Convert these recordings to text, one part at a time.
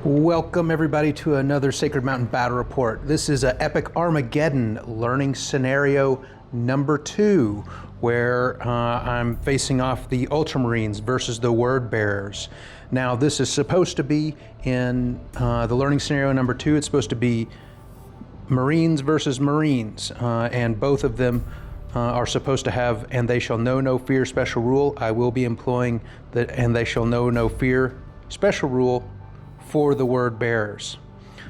Welcome everybody to another Sacred Mountain Battle Report. This is an epic Armageddon learning scenario number 2, where I'm facing off the Ultramarines versus the Word Bearers. Now this is supposed to be in the learning scenario number 2, it's supposed to be Marines versus Marines, and both of them are supposed to have "and they shall know no fear" special rule. I will be employing the "and they shall know no fear" special rule for the Word Bearers.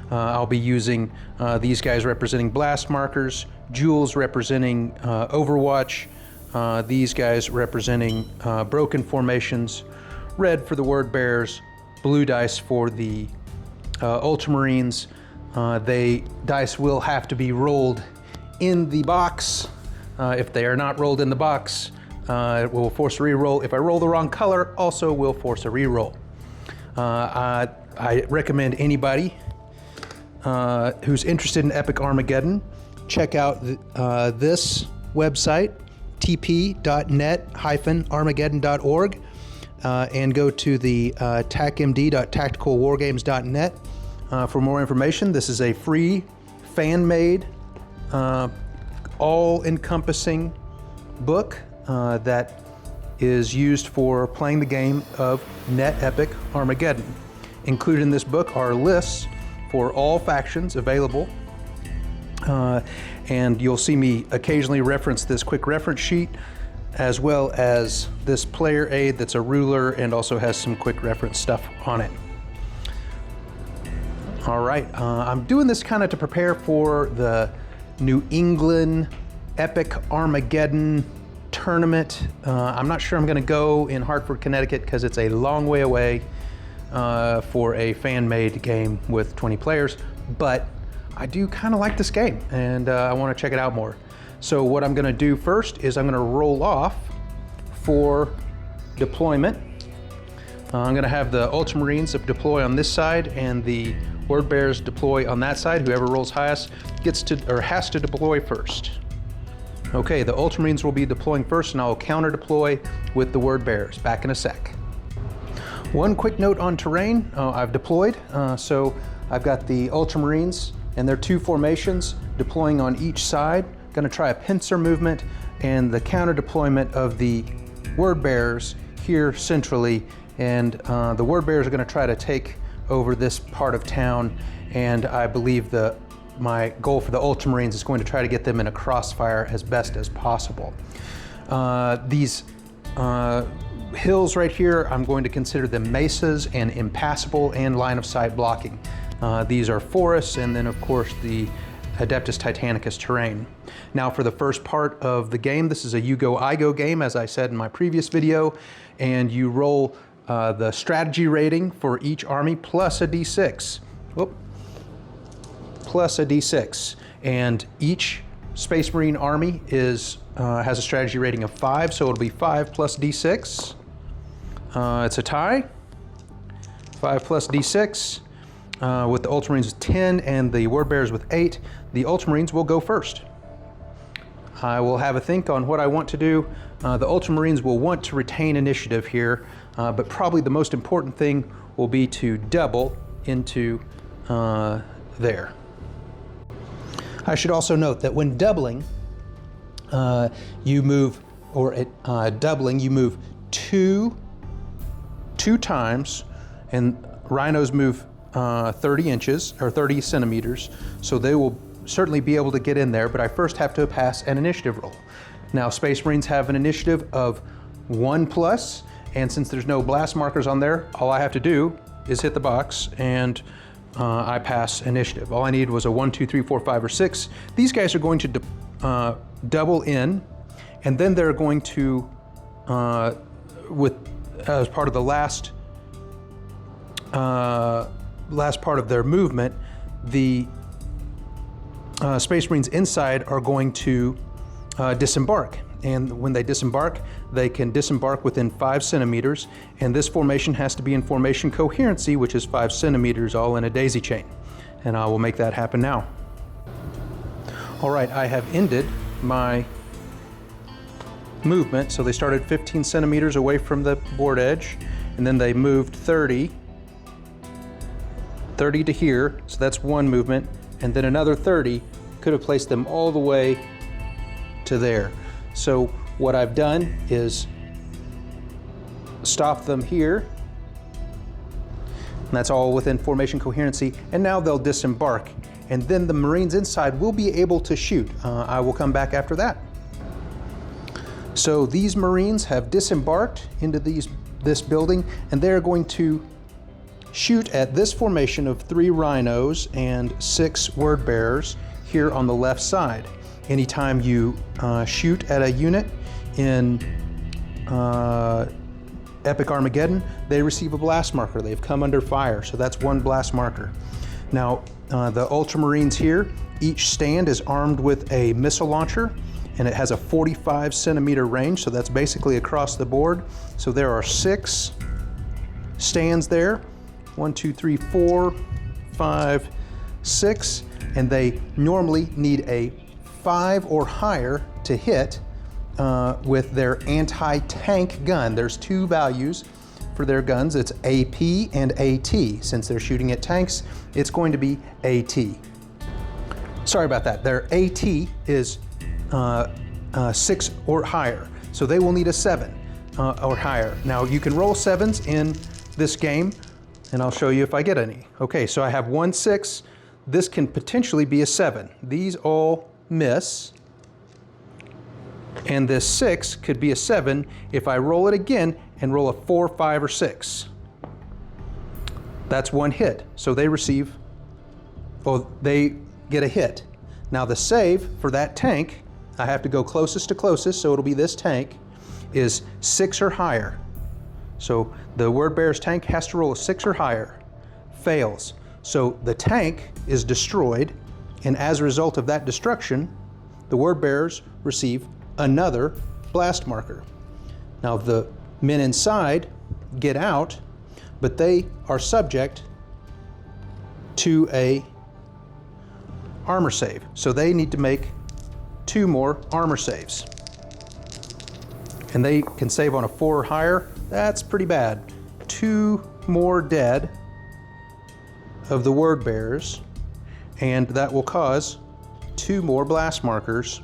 I'll be using these guys representing blast markers, Jules representing Overwatch, these guys representing broken formations, red for the Word Bearers, blue dice for the Ultramarines. Dice will have to be rolled in the box. If they are not rolled in the box, it will force a re-roll. If I roll the wrong color, also will force a re-roll. I recommend anybody who's interested in Epic Armageddon check out this website, tp.net-armageddon.org, and go to the tacmd.tacticalwargames.net for more information. This is a free, fan-made, all-encompassing book that is used for playing the game of NetEpic Armageddon. Included in this book are lists for all factions available, and you'll see me occasionally reference this quick reference sheet, as well as this player aid that's a ruler and also has some quick reference stuff on it. All right, I'm doing this kind of to prepare for the New England Epic Armageddon tournament. I'm not sure I'm going to go in Hartford, Connecticut, because it's a long way away for a fan-made game with 20 players, but I do kind of like this game, and I want to check it out more. So what I'm going to do first is I'm going to roll off for deployment. I'm going to have the Ultramarines deploy on this side and the Word Bearers deploy on that side. Whoever rolls highest gets to, or has to, deploy first. Okay, the Ultramarines will be deploying first, and I'll counter deploy with the Word Bearers. Back in a sec. One quick note on terrain. I've deployed, so I've got the Ultramarines and their 2 formations deploying on each side. Going to try a pincer movement and the counter deployment of the Word Bearers here centrally, and the Word Bearers are going to try to take over this part of town, and I believe my goal for the Ultramarines is going to try to get them in a crossfire as best as possible. These hills right here, I'm going to consider them mesas and impassable and line of sight blocking. These are forests, and then of course the Adeptus Titanicus terrain. Now for the first part of the game, this is a you go, I go game, as I said in my previous video, and you roll the strategy rating for each army plus a d6. Whoop. Plus a d6, and each Space Marine army has a strategy rating of 5, so it'll be 5 plus d6. It's a tie. 5 plus d6 with the Ultramarines with 10 and the Word Bearers with 8. The Ultramarines will go first. I will have a think on what I want to do. The Ultramarines will want to retain initiative here, but probably the most important thing will be to double into there. I should also note that when doubling, you move, or at doubling, you move two times, and rhinos move 30 inches or 30 centimeters, so they will certainly be able to get in there, but I first have to pass an initiative roll. Now, Space Marines have an initiative of 1+, and since there's no blast markers on there, all I have to do is hit the box, and I pass initiative. All I need was a 1, 2, 3, 4, 5, or 6. These guys are going to double in, and then they're going to, as part of the last part of their movement, the Space Marines inside are going to disembark. And when they disembark, they can disembark within 5 centimeters, and this formation has to be in formation coherency, which is 5 centimeters all in a daisy chain. And I will make that happen now. All right, I have ended my movement. So they started 15 centimeters away from the board edge, and then they moved 30 30 to here, so that's one movement, and then another 30 could have placed them all the way to there. So what I've done is stop them here, and that's all within formation coherency, and now they'll disembark, and then the Marines inside will be able to shoot. I will come back after that. So these Marines have disembarked into this building, and they're going to shoot at this formation of 3 rhinos and 6 word bearers here on the left side. Anytime you shoot at a unit in Epic Armageddon, they receive a blast marker. They've come under fire, so that's 1 blast marker. Now, the Ultramarines here, each stand is armed with a missile launcher, and it has a 45 centimeter range, so that's basically across the board. So there are 6 stands there, 1, 2, 3, 4, 5, 6, and they normally need a 5 or higher to hit with their anti-tank gun. There's 2 values for their guns. It's AP and AT. Since they're shooting at tanks, it's going to be AT. Sorry about that. Their AT is 6 or higher, so they will need a 7 or higher. Now you can roll 7s in this game, and I'll show you if I get any. Okay, so I have 1 6. This can potentially be a 7. These all miss, and this 6 could be a 7 if I roll it again and roll a 4, 5, or 6. That's 1 hit, so they receive, well, they get a hit. Now the save for that tank, I have to go closest to closest, so it'll be this tank, is 6 or higher. So the word bearer's tank has to roll a 6 or higher. Fails. So the tank is destroyed, and as a result of that destruction, the word bearers receive another blast marker. Now the men inside get out, but they are subject to a armor save. So they need to make 2 more armor saves. And they can save on a 4 or higher. That's pretty bad. 2 more dead of the word bearers, and that will cause 2 more blast markers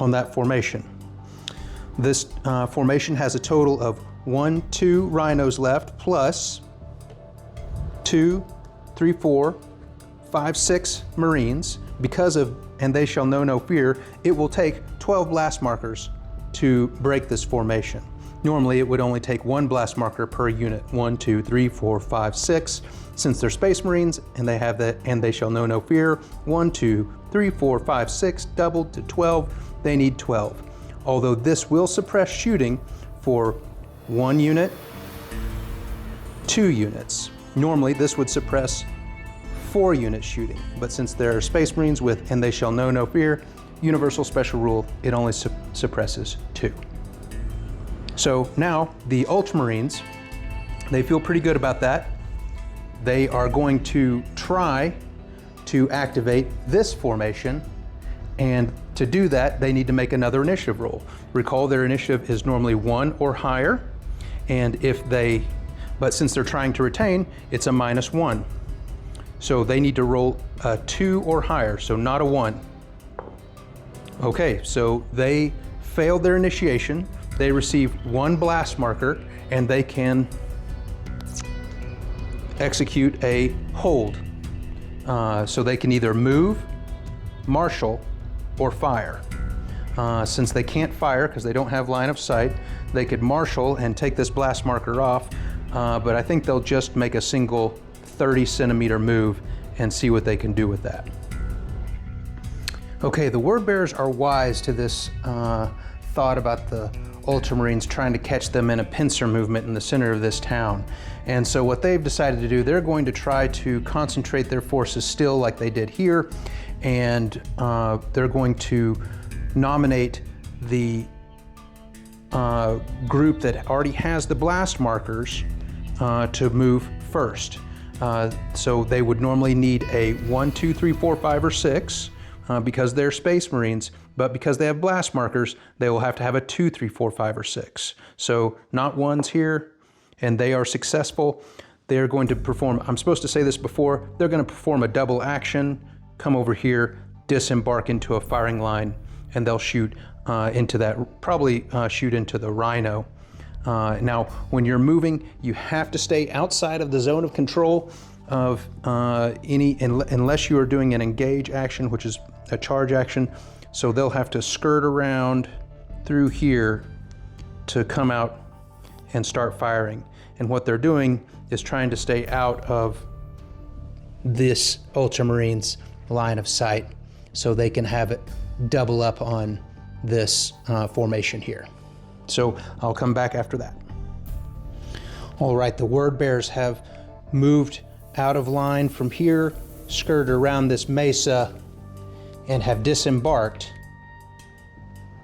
on that formation. This formation has a total of 1, 2 rhinos left, plus 2, 3, 4, 5, 6 Marines. Because of, and they shall know no fear, it will take 12 blast markers to break this formation. Normally it would only take 1 blast marker per unit. 1, 2, 3, 4, 5, 6. Since they're Space Marines and they have that, and they shall know no fear, 1, 2, 3, 4, 5, 6, doubled to 12, they need 12. Although this will suppress shooting for 1 unit, 2 units. Normally this would suppress 4 unit shooting, but since they're Space Marines with and they shall know no fear, universal special rule, it only suppresses 2. So now the Ultramarines, they feel pretty good about that. They are going to try to activate this formation, and to do that they need to make another initiative roll. Recall their initiative is normally 1 or higher, and but since they're trying to retain, it's a -1. So they need to roll a 2 or higher, so not a 1. Okay, so they failed their initiation. They receive 1 blast marker, and they can execute a hold. So they can either move, marshal, or fire. Since they can't fire because they don't have line of sight, they could marshal and take this blast marker off, but I think they'll just make a single 30 centimeter move and see what they can do with that. Okay, the word bearers are wise to this thought about the Ultramarines trying to catch them in a pincer movement in the center of this town. And so what they've decided to do, they're going to try to concentrate their forces still like they did here, and they're going to nominate the group that already has the blast markers to move first. So they would normally need a 1, 2, 3, 4, 5, or 6 because they're Space Marines, but because they have blast markers, they will have to have a 2, 3, 4, 5, or 6. So not 1s here, and they are successful. they're going to perform, I'm supposed to say this before, they're going to perform a double action, come over here, disembark into a firing line, and they'll shoot into that, probably shoot into the Rhino. Now, when you're moving, you have to stay outside of the zone of control of unless you are doing an engage action, which is a charge action. So they'll have to skirt around through here to come out and start firing. And what they're doing is trying to stay out of this Ultramarines line of sight so they can have it double up on this formation here. So I'll come back after that. All right, the word bears have moved out of line from here, skirted around this mesa, and have disembarked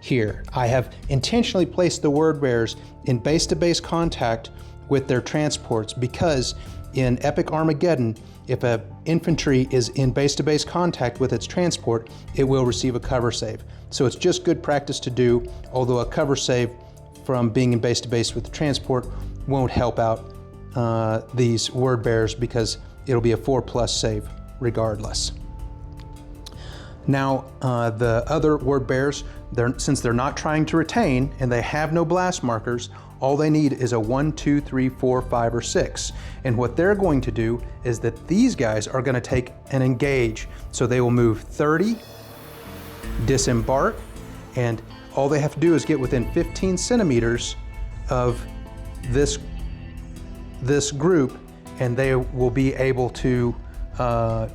here. I have intentionally placed the word bears in base-to-base contact with their transports because in Epic Armageddon, if an infantry is in base-to-base contact with its transport, it will receive a cover save. So it's just good practice to do, although a cover save from being in base-to-base with the transport won't help out these word bears because it'll be a 4+ save regardless. Now, the other word bears, since they're not trying to retain and they have no blast markers, all they need is a 1, 2, 3, 4, 5, or 6. And what they're going to do is that these guys are going to take an engage. So they will move 30, disembark, and all they have to do is get within 15 centimeters of this group, and they will be able to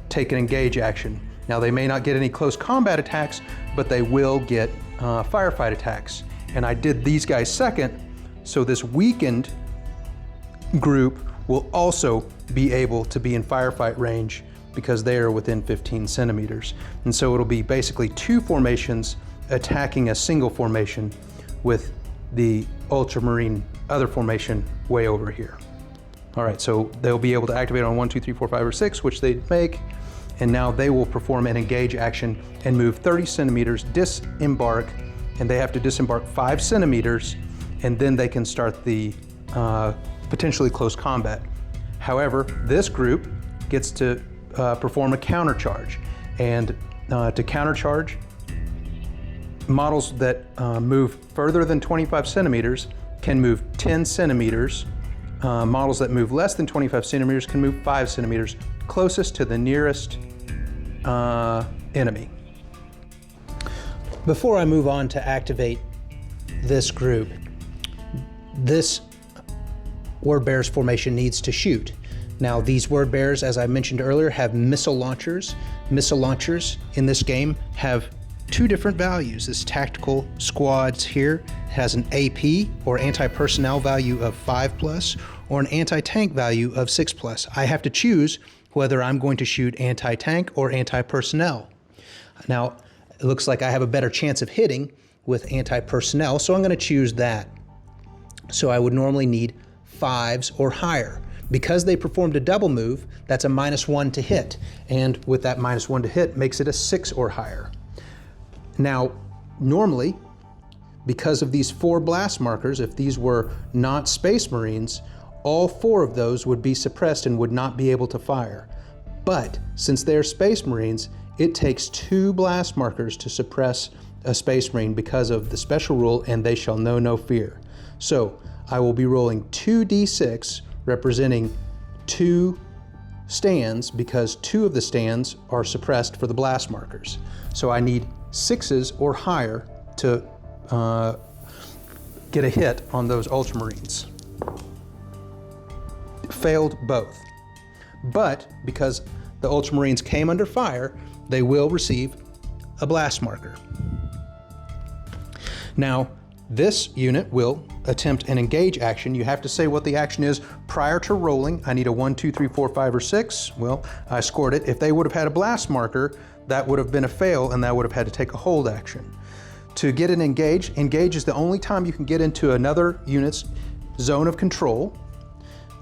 take an engage action. Now, they may not get any close combat attacks, but they will get firefight attacks. And I did these guys second, so this weakened group will also be able to be in firefight range because they are within 15 centimeters. And so it'll be basically 2 formations attacking a single formation with the Ultramarine other formation way over here. All right, so they'll be able to activate on 1, 2, 3, 4, 5, or 6, which they make, and now they will perform an engage action and move 30 centimeters, disembark, and they have to disembark 5 centimeters, and then they can start the potentially close combat. However, this group gets to perform a countercharge, and to countercharge, models that move further than 25 centimeters can move 10 centimeters. Models that move less than 25 centimeters can move 5 centimeters, closest to the nearest enemy. Before I move on to activate this group, this word bears formation needs to shoot. Now, these word bears, as I mentioned earlier, have missile launchers. Missile launchers in this game have 2 different values. This tactical squads here has an AP or anti-personnel value of 5+ or an anti-tank value of 6+. I have to choose whether I'm going to shoot anti-tank or anti-personnel. Now, it looks like I have a better chance of hitting with anti-personnel, so I'm going to choose that. So I would normally need 5s or higher. Because they performed a double move, that's a -1 to hit, and with that -1 to hit makes it a 6 or higher. Now, normally, because of these 4 blast markers, if these were not Space Marines, all 4 of those would be suppressed and would not be able to fire. But since they're Space Marines, it takes 2 blast markers to suppress a Space Marine because of the special rule, and they shall know no fear. So I will be rolling 2d6 representing 2 stands because 2 of the stands are suppressed for the blast markers. So I need 6s or higher to get a hit on those Ultramarines. Failed both. But because the Ultramarines came under fire, they will receive a blast marker. Now, this unit will attempt an engage action. You have to say what the action is prior to rolling. I need a 1, 2, 3, 4, 5, or 6. Well, I scored it. If they would have had a blast marker, that would have been a fail, and that would have had to take a hold action. To get an engage is the only time you can get into another unit's zone of control,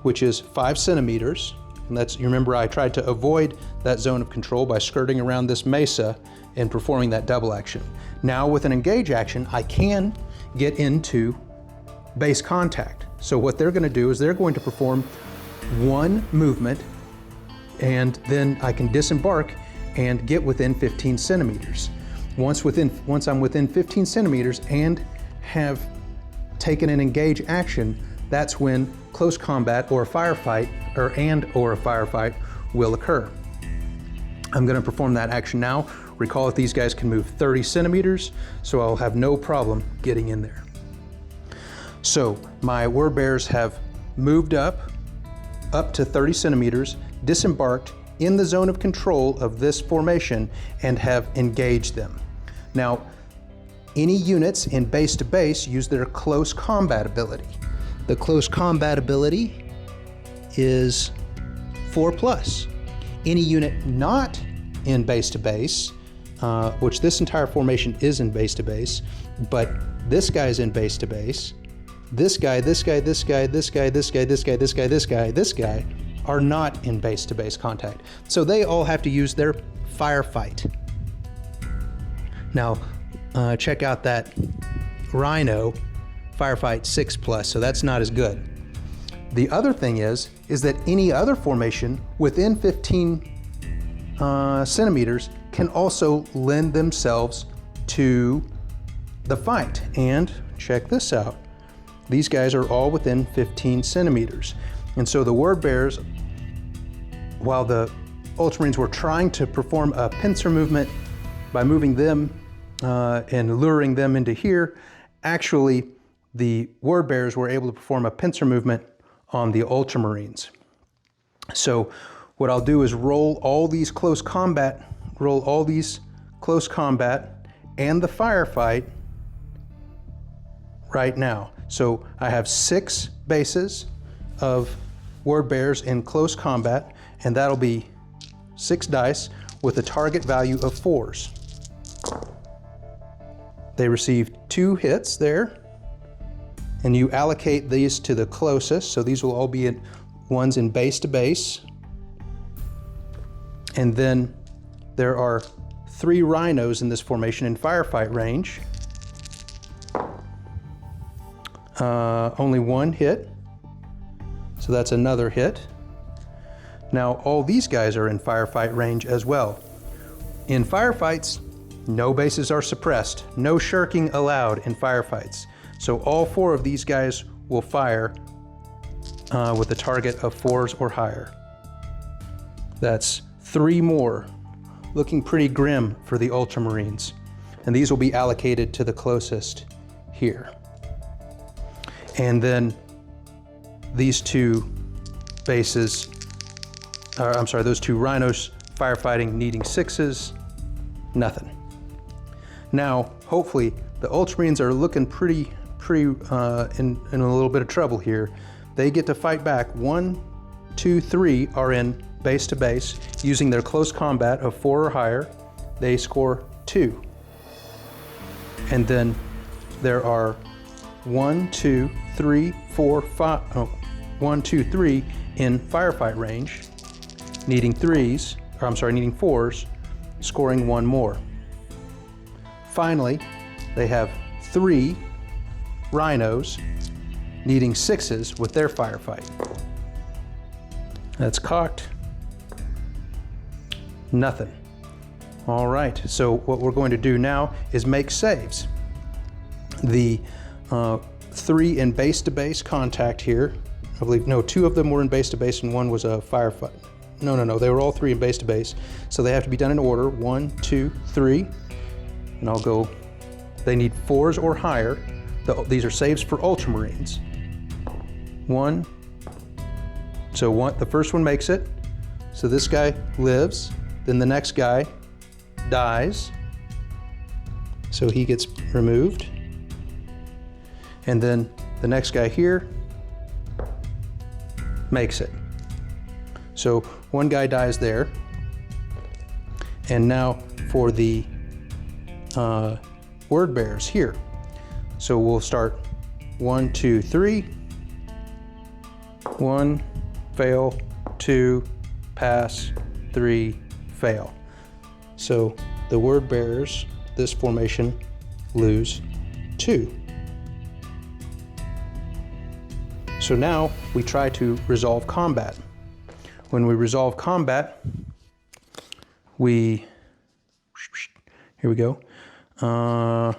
which is 5 centimeters. And that's, you remember I tried to avoid that zone of control by skirting around this mesa and performing that double action. Now with an engage action, I can get into base contact. So what they're going to do is they're going to perform one movement, and then I can disembark and get within 15 centimeters. Once I'm within 15 centimeters and have taken an engage action, that's when close combat or a firefight or a firefight will occur. I'm going to perform that action now. Recall that these guys can move 30 centimeters, so I'll have no problem getting in there. So my word bearers have moved up to 30 centimeters, disembarked in the zone of control of this formation, and have engaged them. Now, any units in base to base use their close combat ability. The close combat ability is 4+. Any unit not in base to base, which this entire formation is in base to base, but this guy's in base to base, this guy, this guy, this guy, this guy, this guy, this guy, this guy, this guy, this guy are not in base to base contact. So they all have to use their firefight. Now, check out that Rhino firefight 6+, so that's not as good. The other thing is that any other formation within 15 centimeters can also lend themselves to the fight. And check this out. These guys are all within 15 centimeters. And so the word bearers, while the Ultramarines were trying to perform a pincer movement by moving them and luring them into here, actually the word bearers were able to perform a pincer movement on the Ultramarines. So what I'll do is roll all these close combat and the firefight right now. So I have 6 bases of word bearers in close combat, and that'll be 6 dice with a target value of 4s. They received 2 hits there, and you allocate these to the closest, so these will all be ones in base to base. And then there are 3 rhinos in this formation in firefight range. Only 1 hit, so that's another hit. Now all these guys are in firefight range as well. In firefights, no bases are suppressed, no shirking allowed in firefights. So all 4 of these guys will fire with a target of 4s or higher. That's 3 more, looking pretty grim for the Ultramarines. And these will be allocated to the closest here. And then these 2 bases, those 2 rhinos firefighting needing 6s, nothing. Now, hopefully, the Ultramarines are looking pretty in a little bit of trouble here. They get to fight back. 1, 2, 3 are in base to base using their close combat of 4 or higher. They score 2. And then there are 1, 2, 3, 4, 5, 1, 2, 3 in firefight range, needing 4s, scoring 1 more. Finally, they have 3 rhinos needing 6s with their firefight. That's cocked. Nothing. All right, so what we're going to do now is make saves. The 3 in base to base contact here, I believe, no, 2 of them were in base to base and 1 was a firefight. No, they were all 3 in base to base. So they have to be done in order, 1, 2, 3. And I'll go, they need 4s or higher. These are saves for Ultramarines. 1, so the first one makes it. So this guy lives, then the next guy dies. So he gets removed. And then the next guy here makes it. So one guy dies there. And now for the word bearers here. So we'll start 1, 2, 3. 1, fail, 2, pass, 3, fail. So the word bearers, this formation, lose 2. So now we try to resolve combat. When we resolve combat, here we go. No.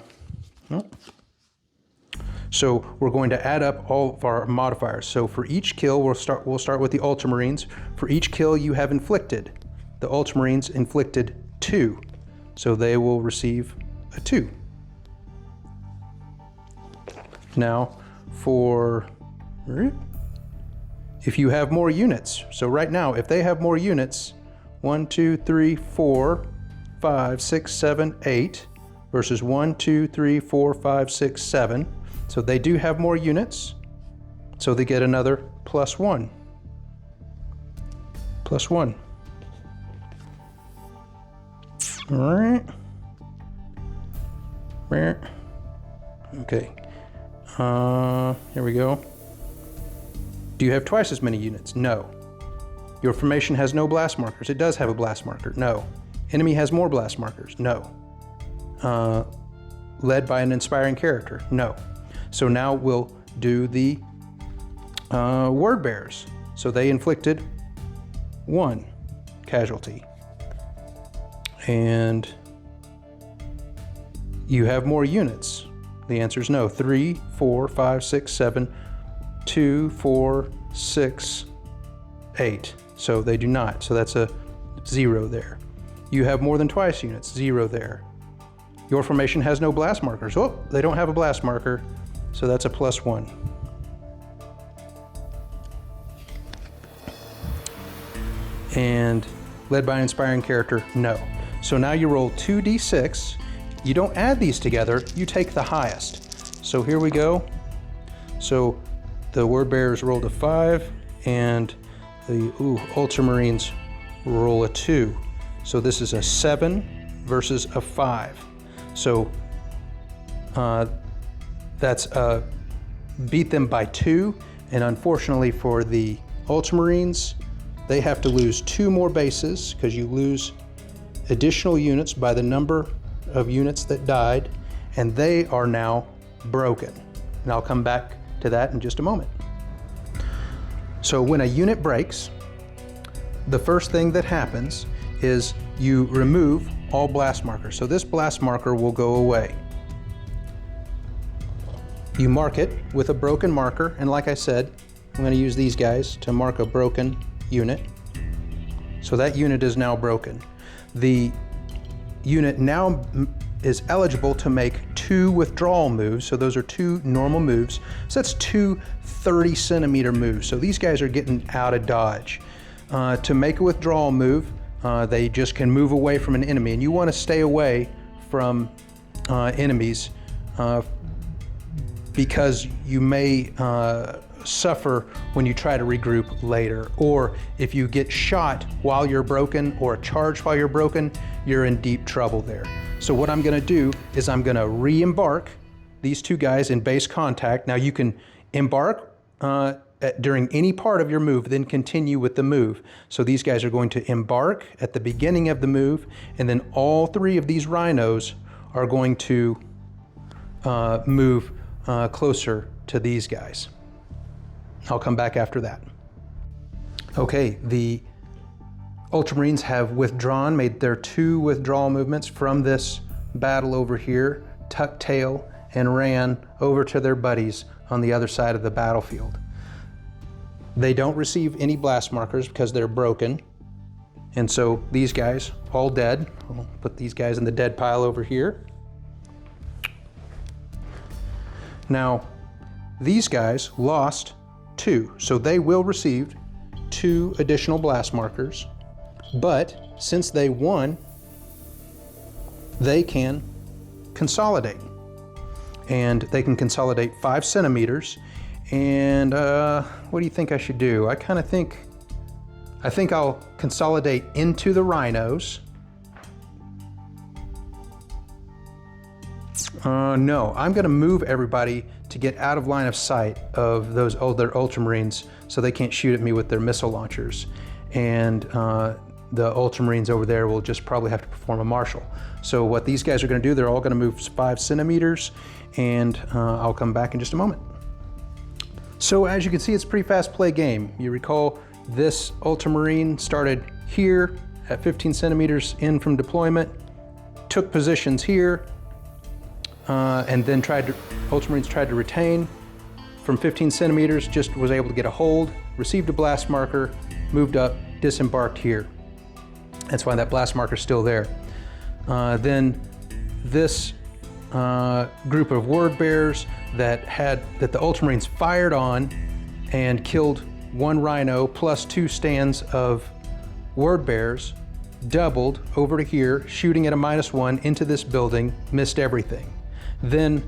So we're going to add up all of our modifiers. So for each kill, we'll start with the Ultramarines. For each kill you have inflicted, the Ultramarines inflicted 2. So they will receive a 2. Now if you have more units, so right now if they have more units, 1, 2, 3, 4, 5, 6, 7, 8 versus 1, 2, 3, 4, 5, 6, 7. So they do have more units, so they get another +1. +1. All right. Okay. Here we go. Do you have twice as many units? No. Your formation has no blast markers. It does have a blast marker. No. Enemy has more blast markers. No. Led by an inspiring character. No. So now we'll do the word bearers. So they inflicted 1 casualty. And you have more units. The answer is no. 3, 4, 5, 6, 7, 2, 4, 6, 8. So they do not. So that's a 0 there. You have more than twice units. 0 there. Your formation has no blast markers. Oh, they don't have a blast marker. So that's a +1. And led by an inspiring character, no. So now you roll 2d6. You don't add these together, you take the highest. So here we go. So the word bearers rolled a 5 and the Ultramarines roll a 2. So this is a 7 versus a 5. So that's beat them by 2, and unfortunately for the Ultramarines, they have to lose 2 more bases because you lose additional units by the number of units that died, and they are now broken. And I'll come back to that in just a moment. So when a unit breaks, the first thing that happens is you remove all blast markers. So this blast marker will go away. You mark it with a broken marker, and like I said, I'm going to use these guys to mark a broken unit. So that unit is now broken. The unit now is eligible to make 2 withdrawal moves, so those are 2 normal moves. So that's 2 30-centimeter moves. So these guys are getting out of dodge. To make a withdrawal move, they just can move away from an enemy, and you want to stay away from enemies because you may suffer when you try to regroup later, or if you get shot while you're broken or charged while you're broken, you're in deep trouble there. So what I'm going to do is I'm going to re-embark these 2 guys in base contact. Now you can embark during any part of your move, then continue with the move. So these guys are going to embark at the beginning of the move, and then all 3 of these rhinos are going to move closer to these guys. I'll come back after that. Okay, the Ultramarines have withdrawn, made their 2 withdrawal movements from this battle over here, tucked tail, and ran over to their buddies on the other side of the battlefield. They don't receive any blast markers because they're broken. And so these guys, all dead. I'll put these guys in the dead pile over here. Now, these guys lost 2, so they will receive 2 additional blast markers, but since they won, they can consolidate. And they can consolidate 5 centimeters, and what do you think I should do? I think I'll consolidate into the rhinos. No, I'm gonna move everybody to get out of line of sight of those other Ultramarines so they can't shoot at me with their missile launchers. And the Ultramarines over there will just probably have to perform a martial. So what these guys are gonna do, they're all gonna move 5 centimeters, and I'll come back in just a moment. So as you can see, it's a pretty fast play game. You recall this Ultramarine started here at 15 centimeters in from deployment, took positions here, and then Ultramarines tried to retain from 15 centimeters, just was able to get a hold, received a blast marker, moved up, disembarked here. That's why that blast marker is still there. Then this group of word bearers that the Ultramarines fired on and killed one rhino plus 2 stands of word bearers, doubled over to here, shooting at a -1 into this building, missed everything. Then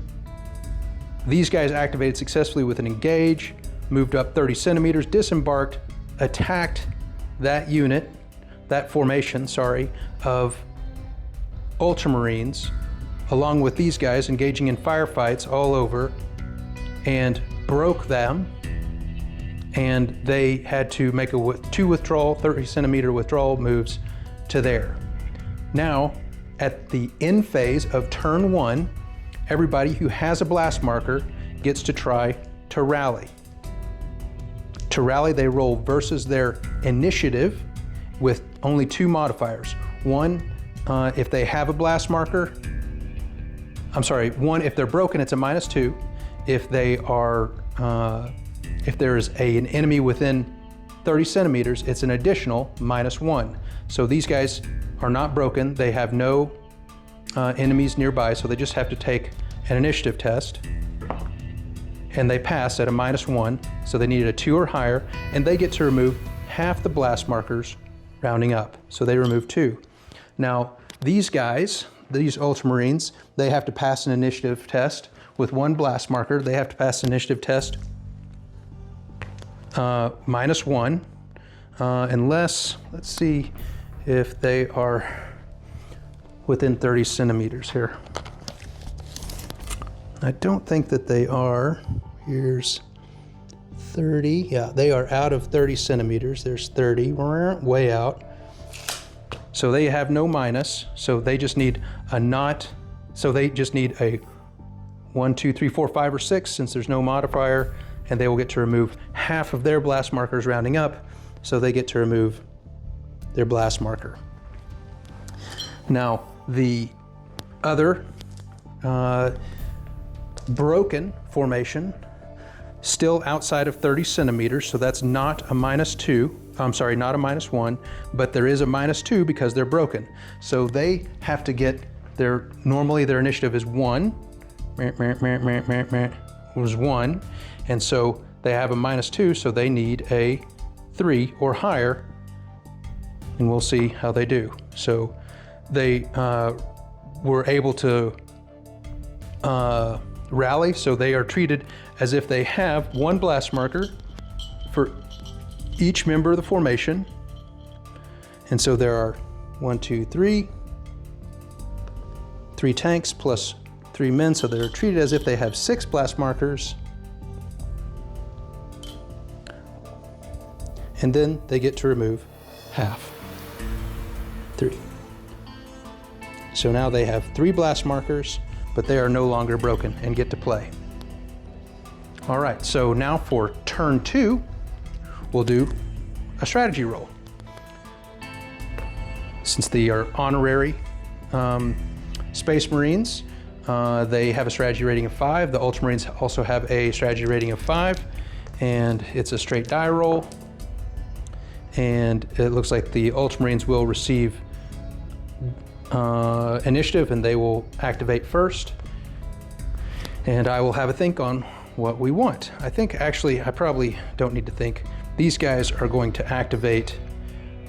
these guys activated successfully with an engage, moved up 30 centimeters, disembarked, attacked that unit, that formation, of Ultramarines, along with these guys engaging in firefights all over, and broke them. And they had to make 2 withdrawal, 30 centimeter withdrawal moves to there. Now, at the end phase of turn 1, everybody who has a blast marker gets to try to rally. To rally, they roll versus their initiative with only 2 modifiers. One, if they have a blast marker, one, if they're broken, it's a -2. If they are, if there's an enemy within 30 centimeters, it's an additional -1. So these guys are not broken. They have no enemies nearby, so they just have to take an initiative test. And they pass at a -1, so they needed a 2 or higher, and they get to remove half the blast markers, rounding up. So they remove 2. Now, these guys, these Ultramarines, they have to pass an initiative test with 1 blast marker. They have to pass an initiative test -1, unless, let's see if they are within 30 centimeters here. I don't think that they are. Here's 30. Yeah, they are out of 30 centimeters. There's 30. We're way out. So they have no minus. So they just need a not. So they just need a 1, 2, 3, 4, 5, or 6, since there's no modifier, and they will get to remove half of their blast markers, rounding up. So they get to remove their blast marker. Now, the other broken formation, still outside of 30 centimeters, so that's not a -2, not a -1, but there is a -2 because they're broken. So they have to get normally their initiative is 1, was 1, and so they have a -2, so they need a 3 or higher, and we'll see how they do. So they were able to rally, so they are treated as if they have 1 blast marker for each member of the formation. And so there are 1, 2, 3 tanks plus 3 men, so they're treated as if they have 6 blast markers. And then they get to remove half, 3. So now they have 3 blast markers, but they are no longer broken and get to play. All right, so now for turn 2, we'll do a strategy roll. Since they are honorary Space Marines, they have a strategy rating of 5. The Ultramarines also have a strategy rating of 5, and it's a straight die roll. And it looks like the Ultramarines will receive initiative, and they will activate first. And I will have a think on what we want. I think actually I probably don't need to think. These guys are going to activate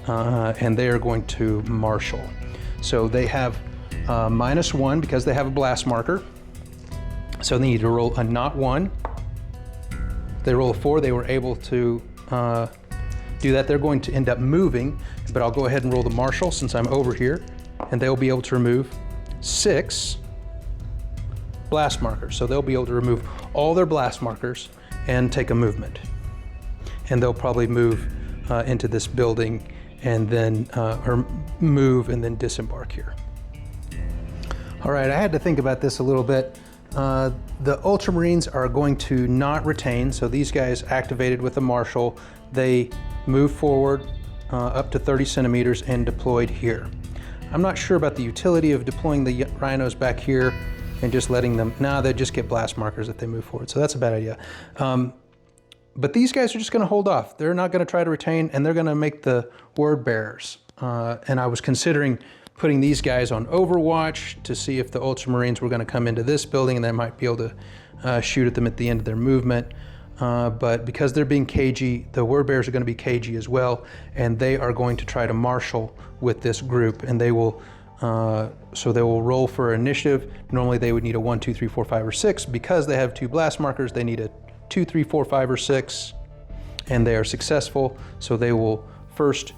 and they are going to marshal. So they have -1 because they have a blast marker. So they need to roll a not 1. They roll a 4, they were able to do that. They're going to end up moving, but I'll go ahead and roll the marshal since I'm over here, and they'll be able to remove 6 blast markers. So they'll be able to remove all their blast markers and take a movement. And they'll probably move into this building and then, or move and then disembark here. All right, I had to think about this a little bit. The Ultramarines are going to not retain, so these guys activated with a Marshal, they move forward up to 30 centimeters and deployed here. I'm not sure about the utility of deploying the Rhinos back here and just letting them, they just get blast markers if they move forward, so that's a bad idea. But these guys are just gonna hold off. They're not gonna try to retain, and they're gonna make the word bearers. And I was considering putting these guys on Overwatch to see if the Ultramarines were gonna come into this building and they might be able to shoot at them at the end of their movement. But because they're being cagey, the word bearers are gonna be cagey as well, and they are going to try to marshal with this group, and they will, so they will roll for initiative. Normally they would need a 1, 2, 3, 4, 5, or 6. Because they have 2 blast markers, they need a 2, 3, 4, 5, or 6, and they are successful. So they will first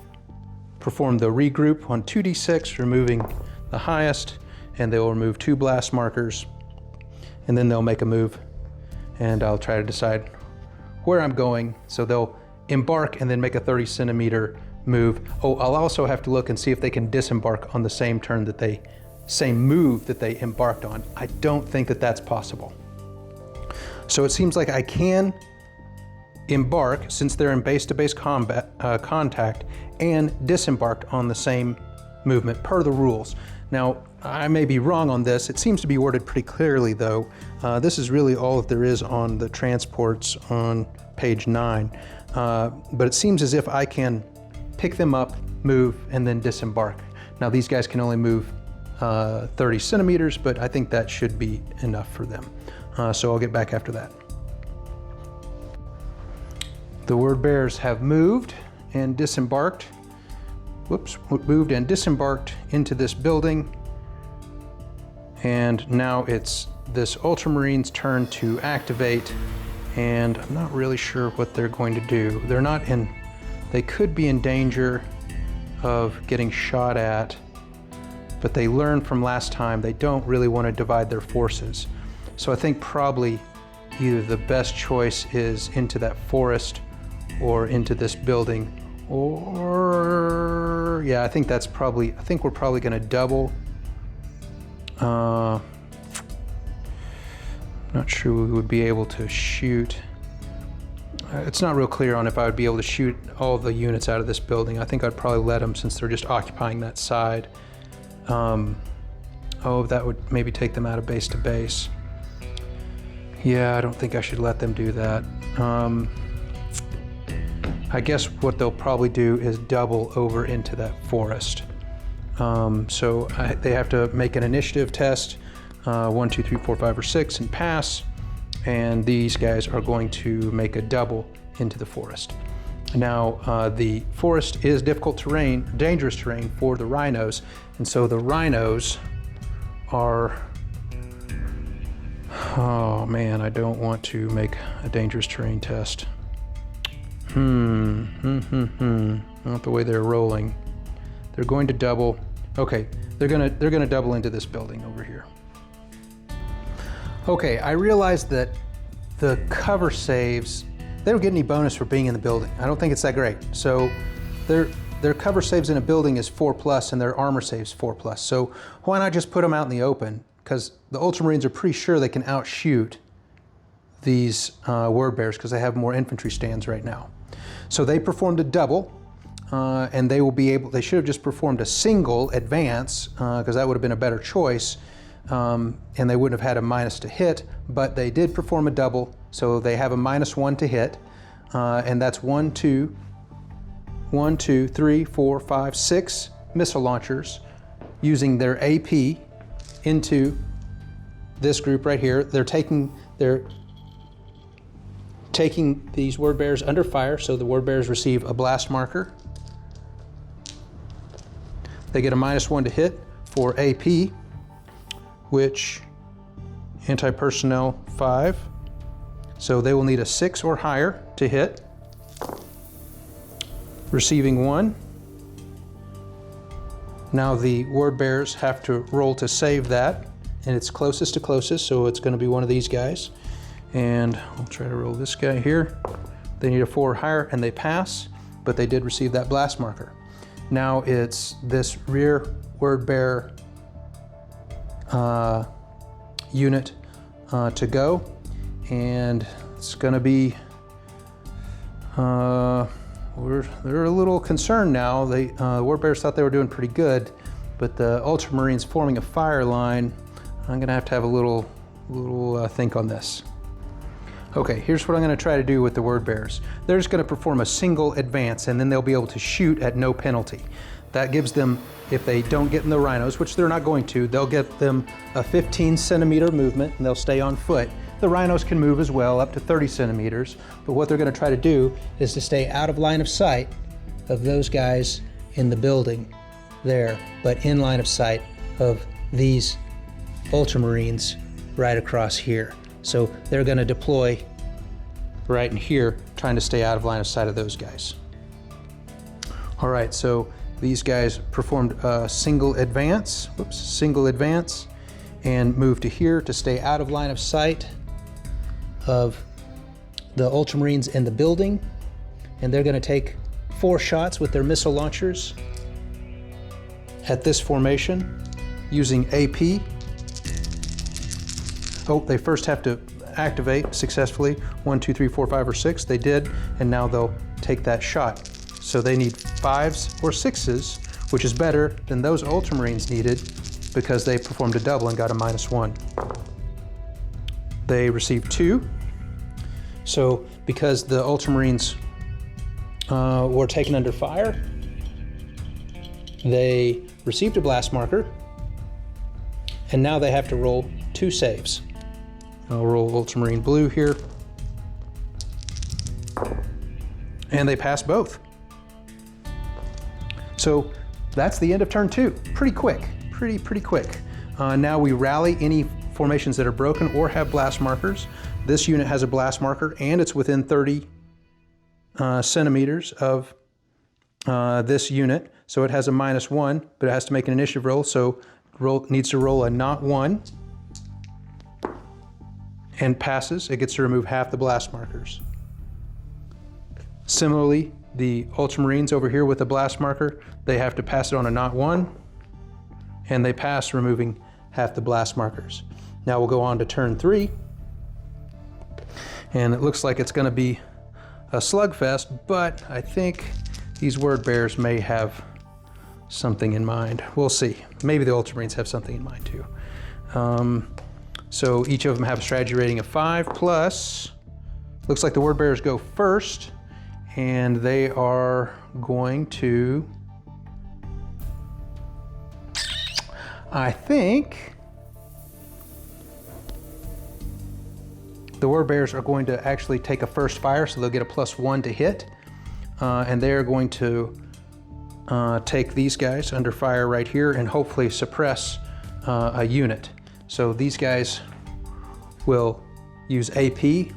perform the regroup on 2d6, removing the highest, and they will remove 2 blast markers, and then they'll make a move, and I'll try to decide where I'm going. So they'll embark and then make a 30 centimeter move. Oh, I'll also have to look and see if they can disembark on the same turn that same move that they embarked on. I don't think that that's possible. So it seems like I can embark, since they're in base-to-base combat contact, and disembarked on the same movement per the rules. Now, I may be wrong on this. It seems to be worded pretty clearly, though. This is really all that there is on the transports on page 9. But it seems as if I can pick them up, move, and then disembark. Now, these guys can only move 30 centimeters, but I think that should be enough for them. So I'll get back after that. The word bearers have moved and disembarked. Moved and disembarked into this building. And now it's this Ultramarines' turn to activate, and I'm not really sure what they're going to do. They could be in danger of getting shot at, but they learned from last time they don't really want to divide their forces. So I think probably either the best choice is into that forest or into this building, or yeah, I think we're probably going to double. Not sure we would be able to shoot. It's not real clear on if I would be able to shoot all the units out of this building. I think I'd probably let them, since they're just occupying that side. That would maybe take them out of base to base. Yeah, I don't think I should let them do that. I guess what they'll probably do is double over into that forest. They have to make an initiative test, 1, 2, 3, 4, 5, or 6, and pass. And these guys are going to make a double into the forest. Now, the forest is difficult terrain, dangerous terrain for the Rhinos, and so the Rhinos are, oh man, I don't want to make a dangerous terrain test. Not the way they're rolling. They're going to double. Okay, they're gonna double into this building over here. Okay, I realized that the cover saves, they don't get any bonus for being in the building. I don't think it's that great. So their cover saves in a building is 4+, and their armor saves 4+. So why not just put them out in the open? Because the Ultramarines are pretty sure they can outshoot these word bearers because they have more infantry stands right now. So they performed a double, and they should have just performed a single advance, because that would have been a better choice, and they wouldn't have had a minus to hit, but they did perform a double, so they have a -1 to hit, and that's 1, 2, 3, 4, 5, 6 missile launchers using their AP into this group right here. They're taking these word bearers under fire, so the word bearers receive a blast marker. They get a -1 to hit for AP, which anti-personnel 5. So they will need a 6 or higher to hit. Receiving 1. Now the word bearers have to roll to save that, and it's closest to closest, so it's going to be one of these guys. And I'll try to roll this guy here. They need a 4 or higher, and they pass, but they did receive that blast marker. Now it's this rear word bearer unit to go, and it's going to be. They're a little concerned now. The Ward Bears thought they were doing pretty good, but the Ultramarines forming a fire line. I'm going to have a little think on this. Okay, here's what I'm going to try to do with the Word Bears. They're just going to perform a single advance, and then they'll be able to shoot at no penalty. That gives them, if they don't get in the rhinos, which they're not going to, they'll get them a 15 centimeter movement, and they'll stay on foot. The rhinos can move as well, up to 30 centimeters, but what they're going to try to do is to stay out of line of sight of those guys in the building there, but in line of sight of these Ultramarines right across here. So they're going to deploy right in here, trying to stay out of line of sight of those guys. All right, so these guys performed a single advance, and moved to here to stay out of line of sight of the Ultramarines in the building. And they're going to take 4 shots with their missile launchers at this formation using AP. Oh, they first have to activate successfully 1, 2, 3, 4, 5, or 6. They did, and now they'll take that shot. So they need 5s or 6s, which is better than those Ultramarines needed because they performed a double and got a -1. They received 2. So because the Ultramarines were taken under fire, they received a blast marker, and now they have to roll 2 saves. I'll roll Ultramarine Blue here. And they pass both. So that's the end of turn 2. Pretty quick, pretty quick. Now we rally any formations that are broken or have blast markers. This unit has a blast marker and it's within 30 centimeters of this unit. So it has a -1, but it has to make an initiative roll. So needs to roll a not 1. And passes, it gets to remove half the blast markers. Similarly, the Ultramarines over here with the blast marker, they have to pass it on a not 1, and they pass, removing half the blast markers. Now we'll go on to turn 3, and it looks like it's going to be a slugfest, but I think these Word Bears may have something in mind. We'll see. Maybe the Ultramarines have something in mind too. So each of them have a strategy rating of 5 plus. Looks like the Word Bears go first, and they are going to, I think, the Word Bears are going to actually take a first fire, so they'll get a +1 to hit, and they are going to take these guys under fire right here and hopefully suppress a unit. So these guys will use AP,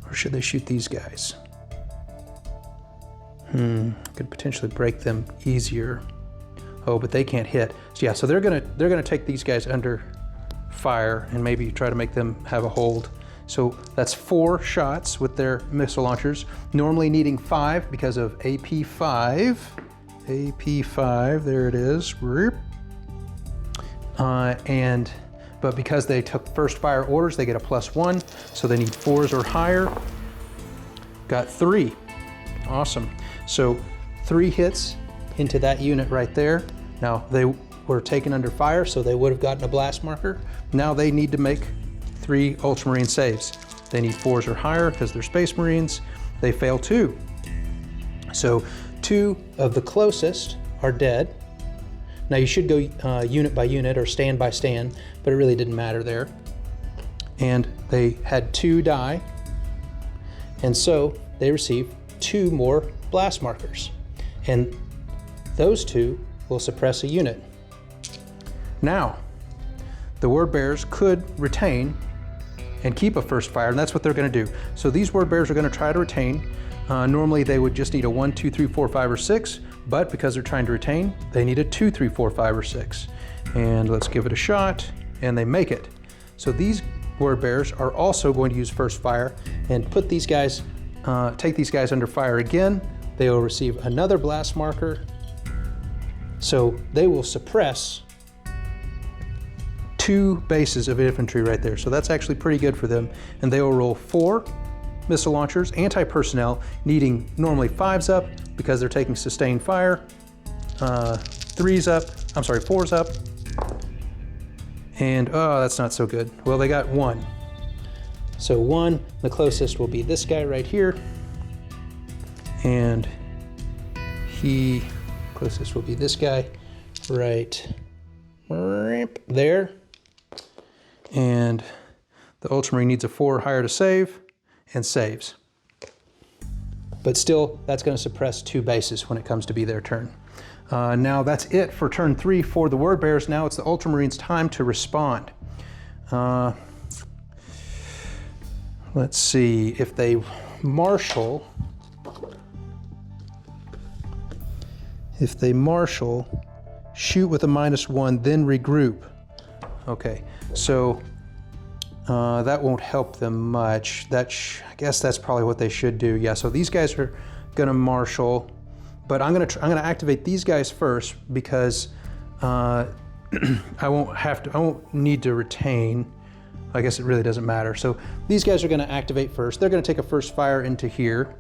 or should they shoot these guys? Could potentially break them easier. Oh, but they can't hit. So yeah, so they're gonna take these guys under fire and maybe try to make them have a hold. So that's 4 shots with their missile launchers, normally needing 5 because of AP5. AP5, there it is. But because they took first fire orders, they get a +1, so they need 4s or higher. Got 3, awesome. So 3 hits into that unit right there. Now they were taken under fire, so they would have gotten a blast marker. Now they need to make 3 Ultramarine saves. They need 4s or higher because they're Space Marines. They fail 2. So 2 of the closest are dead. Now you should go unit by unit or stand by stand, but it really didn't matter there. And they had 2 die, and so they received 2 more blast markers. And those 2 will suppress a unit. Now, the Word Bears could retain and keep a first fire, and that's what they're going to do. So these Word Bears are going to try to retain. Normally they would just need a 1, 2, 3, 4, 5, or 6, but because they're trying to retain, they need a 2, 3, 4, 5, or 6. And let's give it a shot, and they make it. So these Word Bears are also going to use first fire and put these guys, take these guys under fire again. They will receive another blast marker. So they will suppress 2 bases of infantry right there. So that's actually pretty good for them. And they will roll 4 missile launchers, anti-personnel, needing normally 5s up because they're taking sustained fire, 4s up, and oh, that's not so good. Well, they got 1. So 1, the closest will be this guy right here, and closest will be this guy right there, and the Ultramarine needs a 4 or higher to save, and saves. But still, that's going to suppress 2 bases when it comes to be their turn. Now that's it for turn 3 for the Word Bears. Now it's the Ultramarines' time to respond. Let's see, if they marshal, shoot with a -1, then regroup. Okay, so that won't help them much. I guess that's probably what they should do. Yeah, so these guys are gonna marshal, but I'm gonna activate these guys first because I won't need to retain. I guess it really doesn't matter. So these guys are gonna activate first. They're gonna take a first fire into here.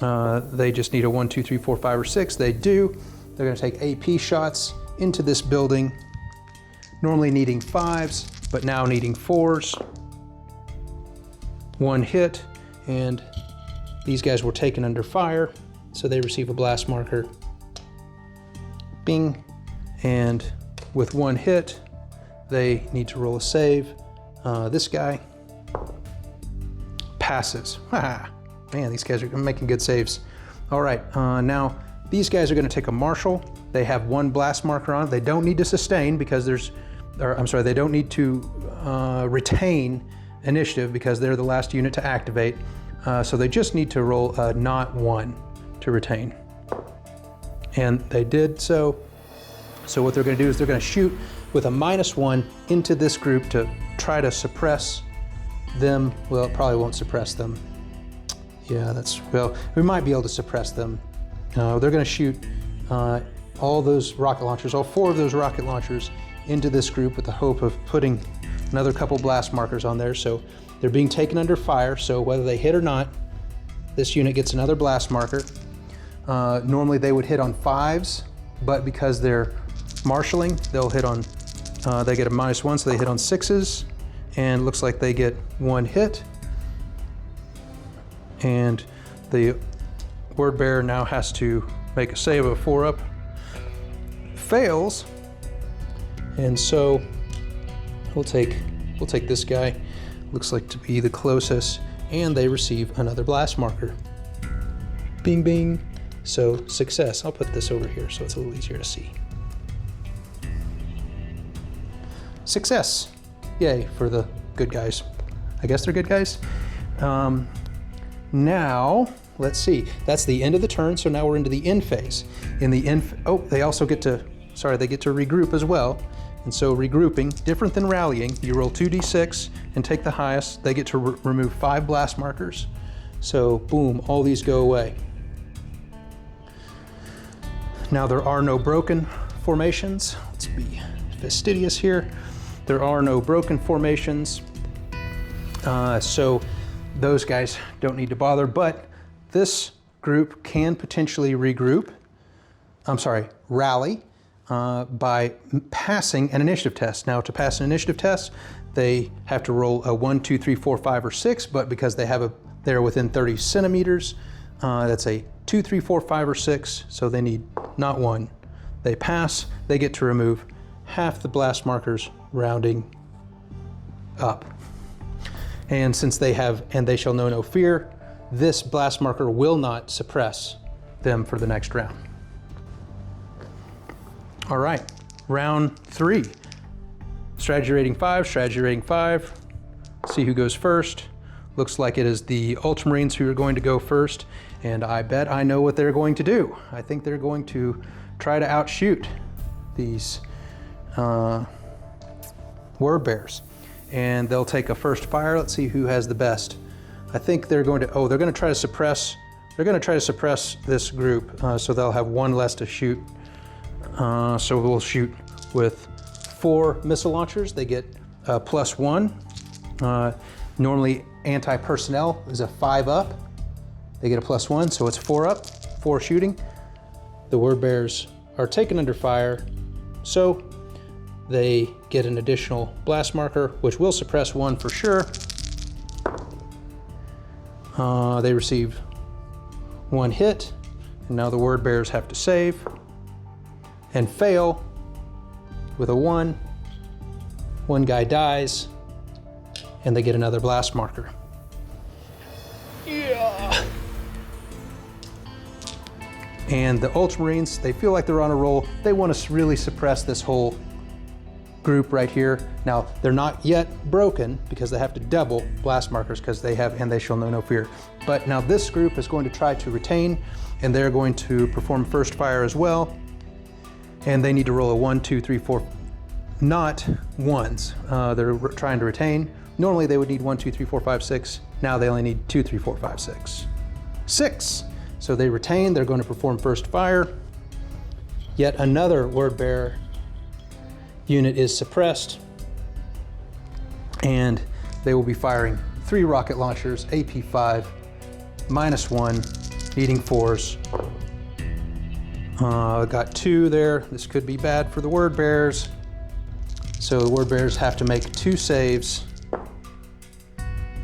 They just need a 1, 2, 3, 4, 5, or 6. They do. They're gonna take AP shots into this building, normally needing 5s, but now needing 4s. 1 hit, and these guys were taken under fire, so they receive a blast marker. Bing. And with 1 hit, they need to roll a save. This guy passes. Man, these guys are making good saves. All right, now these guys are gonna take a marshal. They have 1 blast marker on. They don't need to sustain because they don't need to retain initiative because they're the last unit to activate. So they just need to roll a not 1 to retain. And they did so. So what they're gonna do is they're gonna shoot with a -1 into this group to try to suppress them. Well, it probably won't suppress them. Yeah, well, we might be able to suppress them. They're gonna shoot all those rocket launchers, all 4 of those rocket launchers into this group with the hope of putting another couple blast markers on there. So they're being taken under fire, so whether they hit or not, this unit gets another blast marker. Normally they would hit on 5s, but because they're marshaling, they'll hit on, they get a -1, so they hit on 6s, and looks like they get 1 hit. And the Word Bearer now has to make a save of 4 up. Fails, and so we'll take this guy. Looks like to be the closest, and they receive another blast marker. Bing, bing. So success. I'll put this over here so it's a little easier to see. Success. Yay for the good guys. I guess they're good guys. Now, let's see. That's the end of the turn, so now we're into the end phase. They also get to regroup as well. And so regrouping, different than rallying, you roll 2d6 and take the highest. They get to remove 5 blast markers. So boom, all these go away. Now there are no broken formations. Let's be fastidious here. There are no broken formations. So those guys don't need to bother, but this group can potentially rally by passing an initiative test. Now to pass an initiative test, they have to roll a 1, 2, 3, 4, 5, or 6, but because they're within 30 centimeters, that's a 2, 3, 4, 5, or 6, so they need not 1. They pass, they get to remove half the blast markers rounding up. And since they have, and they shall know no fear, this blast marker will not suppress them for the next round. All right, round 3. Strategy rating 5, strategy rating 5. See who goes first. Looks like it is the Ultramarines who are going to go first, and I bet I know what they're going to do. I think they're going to try to outshoot these Word Bears. And they'll take a first fire. Let's see who has the best. I think they're going to, they're going to try to suppress, this group, so they'll have 1 less to shoot. So we'll shoot with 4 missile launchers, they get +1. Normally anti-personnel is a 5 up. They get a +1, so it's 4 up, 4 shooting. The word bearers are taken under fire, so they get an additional blast marker, which will suppress 1 for sure. They receive 1 hit, and now the word bearers have to save and fail with a 1. 1 guy dies, and they get another blast marker. Yeah. And the Ultramarines, they feel like they're on a roll. They want to really suppress this whole group right here. Now, they're not yet broken because they have to double blast markers because they have, and they shall know no fear. But now this group is going to try to retain, and they're going to perform first fire as well. And they need to roll a 1, 2, 3, 4, not ones. They're trying to retain. Normally they would need 1, 2, 3, 4, 5, 6. Now they only need 2, 3, 4, 5, 6. 6. So they retain, they're going to perform first fire. Yet another word bearer unit is suppressed, and they will be firing 3 rocket launchers, AP5, -1, needing 4s. Got 2 there. This could be bad for the word bearers. So the word bearers have to make 2 saves.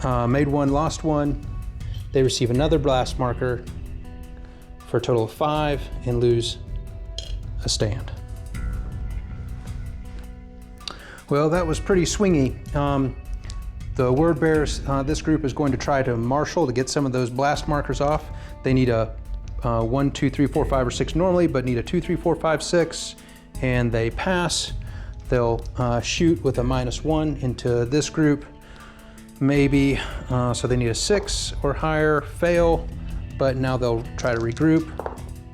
Made 1, lost 1. They receive another blast marker for a total of 5 and lose a stand. Well, that was pretty swingy. The word bearers, this group is going to try to marshal to get some of those blast markers off. They need a 1, 2, 3, 4, 5, or 6 normally, but need a 2, 3, 4, 5, 6, and they pass. They'll shoot with a -1 into this group, maybe, so they need a 6 or higher, fail, but now they'll try to regroup.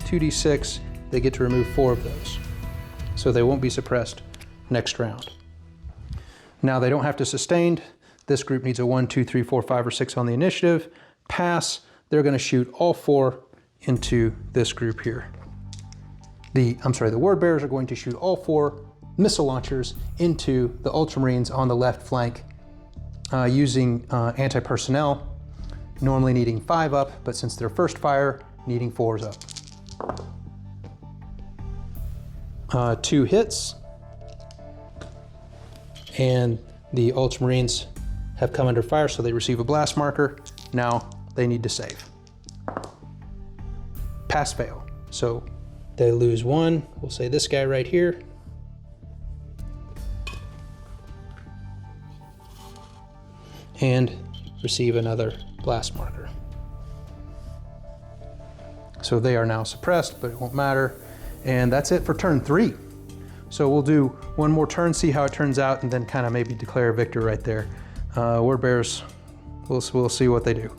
2d6, they get to remove 4 of those, so they won't be suppressed next round. Now they don't have to sustain. This group needs a 1, 2, 3, 4, 5, or 6 on the initiative. Pass, they're gonna shoot all 4 into this group here. The word bearers are going to shoot all 4 missile launchers into the Ultramarines on the left flank using anti-personnel, normally needing 5 up, but since they're first fire, needing 4s up. 2 hits, and the Ultramarines have come under fire, so they receive a blast marker. Now they need to save. Pass fail. So they lose 1. We'll say this guy right here. And receive another blast marker. So they are now suppressed, but it won't matter. And that's it for turn 3. So we'll do one more turn, see how it turns out, and then kind of maybe declare a victor right there. Word bearers, we'll see what they do.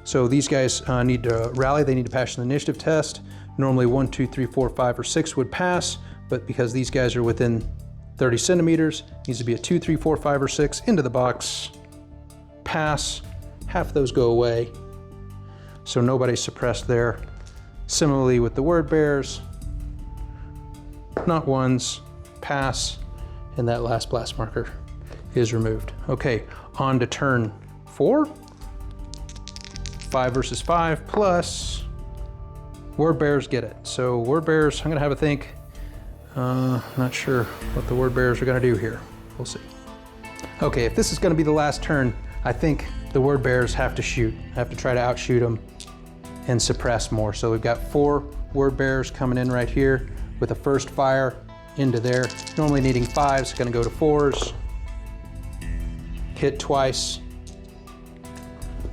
So these guys need to rally. They need to pass an initiative test. Normally 1, 2, 3, 4, 5, or 6 would pass, but because these guys are within 30 centimeters, needs to be a 2, 3, 4, 5, or 6 into the box. Pass. Half those go away, so nobody's suppressed there. Similarly with the word bearers, not ones, pass, and that last blast marker is removed. Okay, on to turn 4. 5 versus 5 plus word bearers get it. So word bearers, I'm gonna have a think. Not sure what the word bearers are gonna do here. We'll see. Okay, if this is gonna be the last turn, I think the word bearers have to shoot. Have to try to outshoot them and suppress more. So we've got 4 word bearers coming in right here with a first fire into there. Normally needing 5s, gonna go to 4s. Hit twice.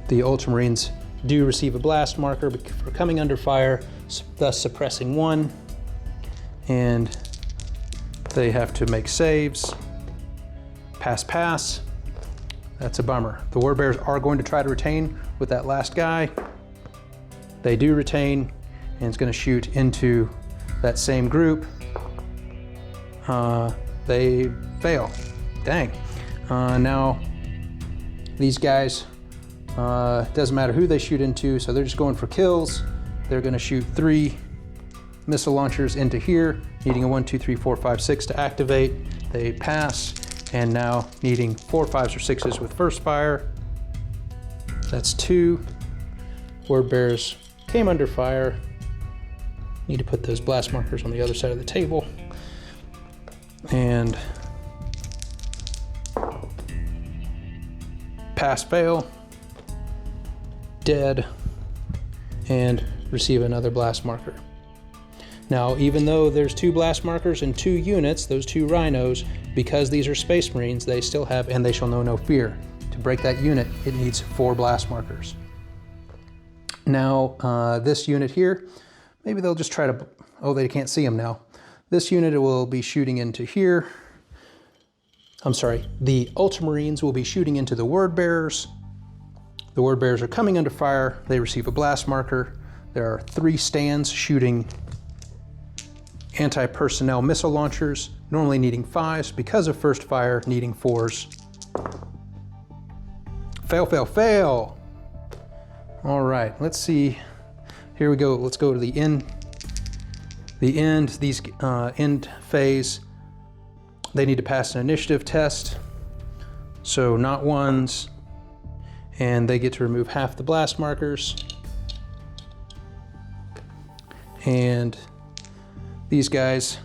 The Ultramarines do receive a blast marker for coming under fire, thus suppressing 1. And they have to make saves. Pass, pass. That's a bummer. The word bearers are going to try to retain with that last guy. They do retain, and it's going to shoot into that same group. They fail. Dang. Now these guys, doesn't matter who they shoot into, so they're just going for kills. They're going to shoot 3 missile launchers into here, needing a 1, 2, 3, 4, 5, 6 to activate. They pass, and now needing 4, 5s, or 6s with first fire. That's 2. Word bearers came under fire. Need to put those blast markers on the other side of the table. And pass, fail, dead, and receive another blast marker. Now, even though there's 2 blast markers and 2 units, those 2 rhinos, because these are Space Marines, they still have, and they shall know no fear. To break that unit, it needs 4 blast markers. Now, this unit here, maybe they'll just try to, oh, they can't see them now. This unit will be shooting into here. I'm sorry, the Ultramarines will be shooting into the word bearers. The word bearers are coming under fire. They receive a blast marker. There are 3 stands shooting anti-personnel missile launchers, normally needing 5s, because of first fire, needing 4s. Fail, fail, fail. All right, let's see. Here we go. Let's go to the end. The end, these end phase, they need to pass an initiative test. So not 1s, and they get to remove half the blast markers. And these guys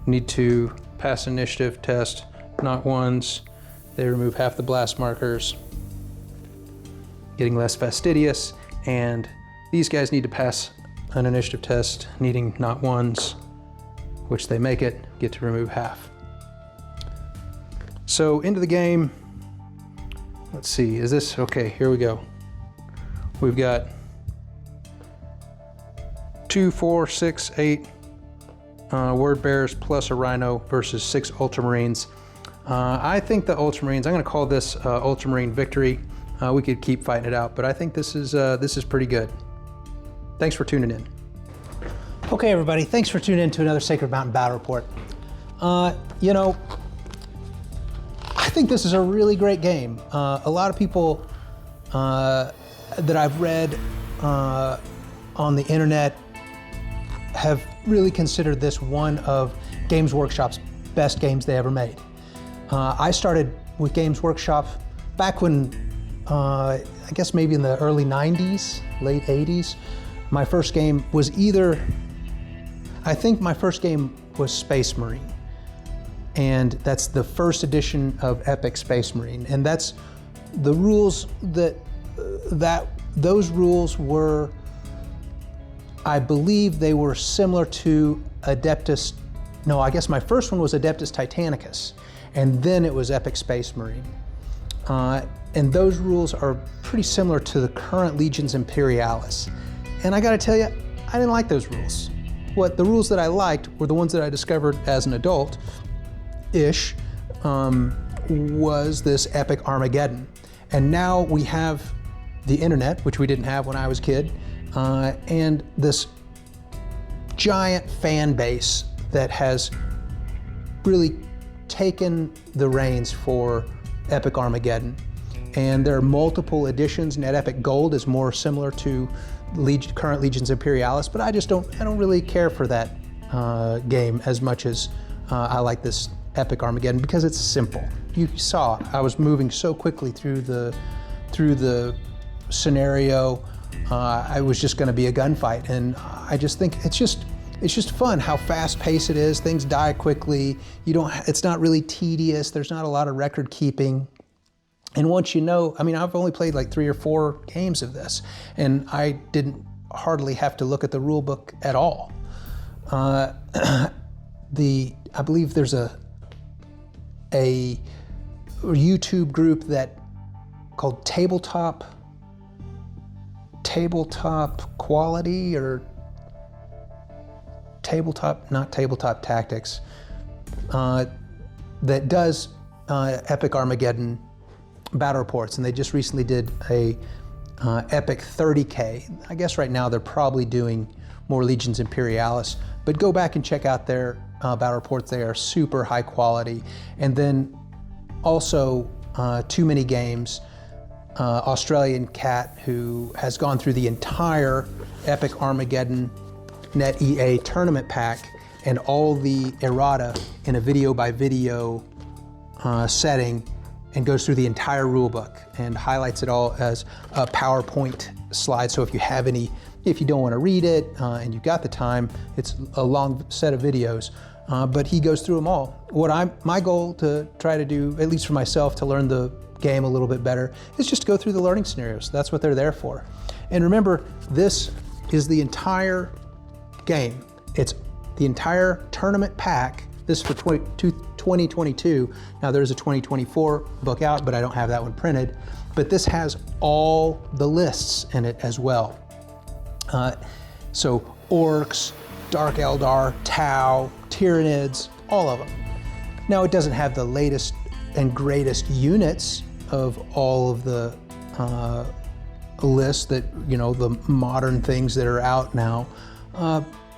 need to pass an initiative test, not 1s. They remove half the blast markers, getting less fastidious. And these guys need to pass an initiative test, needing not 1s, which they make it, get to remove half. So into the game, let's see, is this, okay, here we go. We've got 2, 4, 6, 8 word bearers plus a rhino versus 6 Ultramarines. I think the Ultramarines, I'm gonna call this Ultramarine victory. We could keep fighting it out, but I think this is pretty good. Thanks for tuning in. Okay, everybody, thanks for tuning in to another Sacred Mountain Battle Report. You know, I think this is a really great game. A lot of people that I've read on the internet have really considered this one of Games Workshop's best games they ever made. I started with Games Workshop back when, I guess maybe in the early 90s, late 80s. My first game was I think my first game was Space Marine. And that's the first edition of Epic Space Marine. And that's the rules those rules were, I believe they were similar to Adeptus. No, I guess my first one was Adeptus Titanicus, and then it was Epic Space Marine. And those rules are pretty similar to the current Legions Imperialis. And I gotta tell you, I didn't like those rules. The rules that I liked were the ones that I discovered as an adult-ish, was this Epic Armageddon. And now we have the internet, which we didn't have when I was a kid, and this giant fan base that has really taken the reins for Epic Armageddon. And there are multiple editions. NetEpic Gold is more similar to current Legions Imperialis, but I don't really care for that game as much as I like this Epic Armageddon because it's simple. You saw I was moving so quickly through the scenario. I was just going to be a gunfight, and I just think it's just fun how fast-paced it is. Things die quickly. It's not really tedious. There's not a lot of record keeping. And once you know, I mean, I've only played like 3 or 4 games of this, and I didn't hardly have to look at the rule book at all. I believe there's a YouTube group called Tabletop Quality, or not Tabletop Tactics, that does Epic Armageddon battle reports, and they just recently did a Epic 30K. I guess right now they're probably doing more Legions Imperialis, but go back and check out their battle reports. They are super high quality. And then also Too Many Games, Australian cat who has gone through the entire Epic Armageddon NetEA tournament pack, and all the errata in a video by video setting, and goes through the entire rule book and highlights it all as a PowerPoint slide. So if you don't want to read it and you've got the time, it's a long set of videos, but he goes through them all. My goal to try to do, at least for myself, to learn the game a little bit better, is just to go through the learning scenarios. That's what they're there for. And remember, this is the entire game. It's the entire tournament pack. This is for 2022. Now there's a 2024 book out, but I don't have that one printed. But this has all the lists in it as well. So orcs, Dark Eldar, Tau, Tyranids, all of them. Now it doesn't have the latest and greatest units of all of the lists that, the modern things that are out now.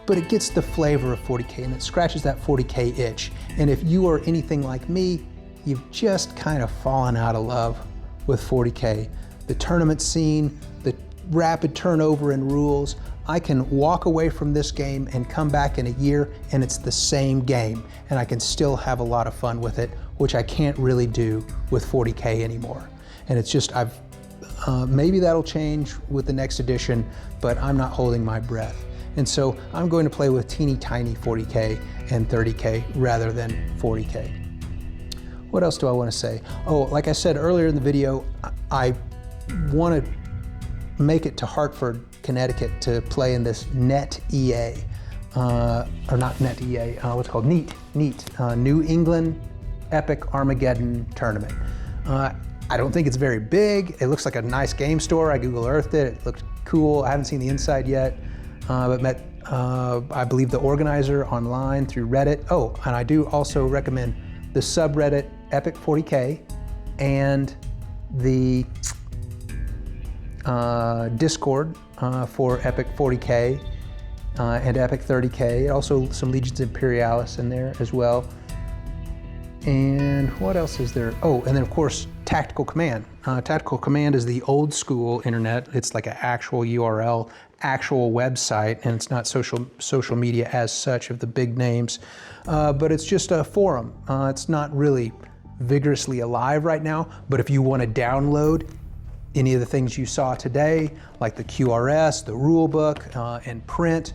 But it gets the flavor of 40K, and it scratches that 40K itch. And if you are anything like me, you've just kind of fallen out of love with 40K. The tournament scene, the rapid turnover in rules. I can walk away from this game and come back in a year and it's the same game, and I can still have a lot of fun with it, which I can't really do with 40K anymore. And it's just, maybe that'll change with the next edition, but I'm not holding my breath. And so I'm going to play with teeny tiny 40K and 30K rather than 40K. What else do I want to say? Oh, like I said earlier in the video, I want to make it to Hartford, Connecticut to play in this NetEA, or not NetEA, what's it called? New England Epic Armageddon tournament. I don't think it's very big. It looks like a nice game store. I Google Earthed it. It looked cool. I haven't seen the inside yet. But met, I believe, the organizer online through Reddit. Oh, and I do also recommend the subreddit Epic 40K and the Discord for Epic 40K and Epic 30K. Also some Legions Imperialis in there as well. And what else is there? Oh, and then of course, Tactical Command. Tactical Command is the old school internet. It's like an actual URL, actual website, and it's not social media as such of the big names, but it's just a forum. It's not really vigorously alive right now, but if you want to download any of the things you saw today, like the QRS, the rule book, and print,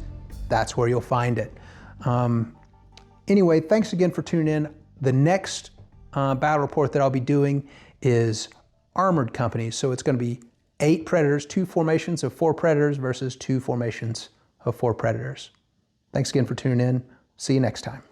that's where you'll find it. Anyway, thanks again for tuning in. The next battle report that I'll be doing is armored companies. So it's going to be 8 Predators, 2 formations of 4 Predators versus 2 formations of 4 Predators. Thanks again for tuning in. See you next time.